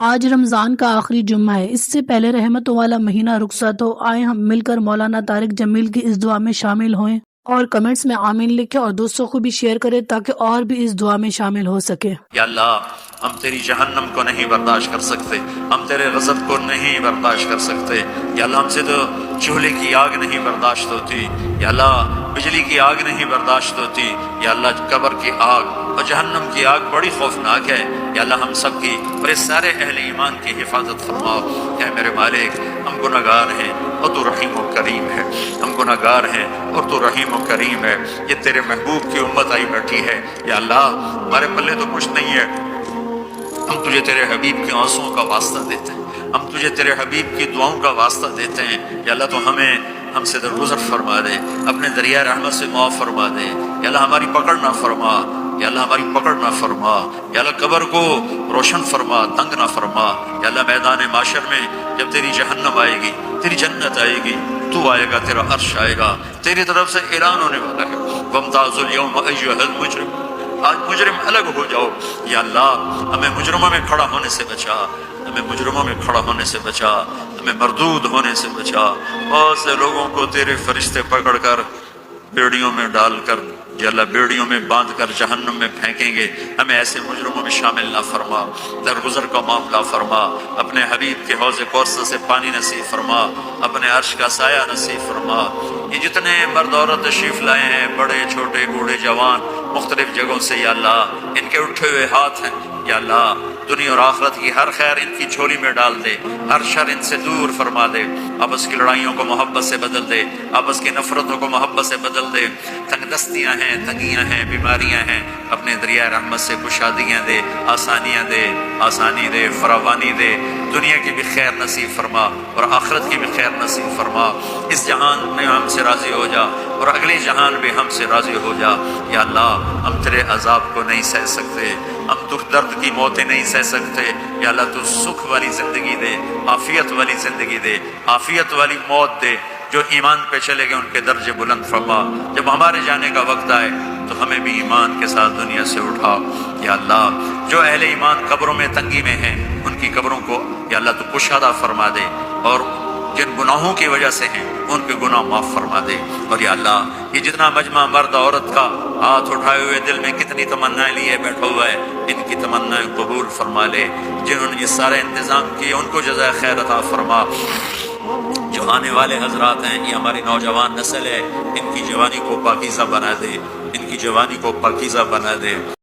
آج رمضان کا آخری جمعہ ہے۔ اس سے پہلے رحمتوں والا مہینہ رخصت ہو، آئے ہم مل کر مولانا طارق جمیل کی اس دعا میں شامل ہوئیں اور کمنٹس میں آمین لکھیں اور دوستوں کو بھی شیئر کریں تاکہ اور بھی اس دعا میں شامل ہو سکے۔ یا اللہ، ہم تیری جہنم کو نہیں برداشت کر سکتے، ہم تیرے غضب کو نہیں برداشت کر سکتے۔ یا اللہ، ہم سے تو چولہے کی آگ نہیں برداشت ہوتی، یا اللہ بجلی کی آگ نہیں برداشت ہوتی، یا اللہ قبر کی آگ اور جہنم کی آگ بڑی خوفناک ہے۔ یا اللہ ہم سب کی اور اس سارے اہل ایمان کی حفاظت فرماؤ۔ اے میرے مالک، ہم گناہگار ہیں اور تو رحیم و کریم ہے، ہم گناہگار ہیں اور تو رحیم و کریم ہے۔ یہ تیرے محبوب کی امت آئی بیٹھی ہے، یا اللہ ہمارے پلے تو کچھ نہیں ہے، ہم تجھے تیرے حبیب کے آنسوؤں کا واسطہ دیتے ہیں، ہم تجھے تیرے حبیب کی دعاؤں کا واسطہ دیتے ہیں۔ یا اللہ تو ہم سے درگزر فرما دے، اپنے دریا رحمت سے معاف فرما دے۔ یا اللہ ہماری پکڑ نہ فرما، یا اللہ ہماری پکڑ نہ فرما۔ یا اللہ قبر کو روشن فرما، تنگ نہ فرما۔ یا اللہ میدان معاشر میں جب تیری جہنم آئے گی، تیری جنت آئے گی، تو آئے گا، تیرا عرش آئے گا، تیری طرف سے اعلان ہونے والا ہے، وَامْتَازُوا الْيَوْمَ أَيُّهَا الْمُجْرِمُونَ، آج مجرم الگ ہو جاؤ۔ یا اللہ ہمیں مجرموں میں کھڑا ہونے سے بچا، ہمیں مجرموں میں کھڑا ہونے سے بچا، ہمیں مردود ہونے سے بچا۔ بہت سے لوگوں کو تیرے فرشتے پکڑ کر بیڑیوں میں ڈال کر، یا اللہ بیڑیوں میں باندھ کر جہنم میں پھینکیں گے، ہمیں ایسے مجرموں میں شامل نہ فرما۔ درگزر کا معاملہ فرما، اپنے حبیب کے حوض کوثر سے پانی نصیب فرما، اپنے عرش کا سایہ نصیب فرما۔ یہ جتنے مرد عورت تشریف لائے ہیں، بڑے چھوٹے بوڑھے جوان مختلف جگہوں سے، یا اللہ ان کے اٹھے ہوئے ہاتھ ہیں، یا اللہ دنیا اور آخرت کی ہر خیر ان کی جھولی میں ڈال دے، ہر شر ان سے دور فرما دے، آپس کی لڑائیوں کو محبت سے بدل دے، آپس کی نفرتوں کو محبت سے بدل دے۔ تنگ دستیاں ہیں، تنگیاں ہیں، بیماریاں ہیں، اپنے دریائے رحمت سے کشادیاں دے، آسانیاں دے، آسانی دے، فراوانی دے۔ دنیا کی بھی خیر نصیب فرما اور آخرت کی بھی خیر نصیب فرما۔ اس جہان میں ہم سے راضی ہو جا اور اگلے جہان میں ہم سے راضی ہو جا۔ یا اللہ ہم تیرے عذاب کو نہیں سہ سکتے، ہم دکھ درد کی موتیں نہیں سہ سکتے۔ یا اللہ تو سکھ والی زندگی دے، عافیت والی زندگی دے، عافیت والی موت دے۔ جو ایمان پہ چلے گئے ان کے درجے بلند فرما۔ جب ہمارے جانے کا وقت آئے تو ہمیں بھی ایمان کے ساتھ دنیا سے اٹھا۔ یا اللہ جو اہل ایمان قبروں میں تنگی میں ہیں، ان کی قبروں کو یا اللہ تو کشادہ فرما دے، اور جن گناہوں کی وجہ سے ہیں ان کے گناہ معاف فرما دے۔ اور یا اللہ یہ جتنا مجمع مرد عورت کا ہاتھ اٹھائے ہوئے دل میں کتنی تمنائیں لیے بیٹھا ہوا ہے، ان کی تمنائیں قبول فرما لے۔ جنہوں نے یہ سارے انتظام کیے ان کو جزائے خیر عطا فرما۔ جو آنے والے حضرات ہیں، یہ ہماری نوجوان نسل ہے، ان کی جوانی کو پاکیزہ بنا دے، ان کی جوانی کو پاکیزہ بنا دے۔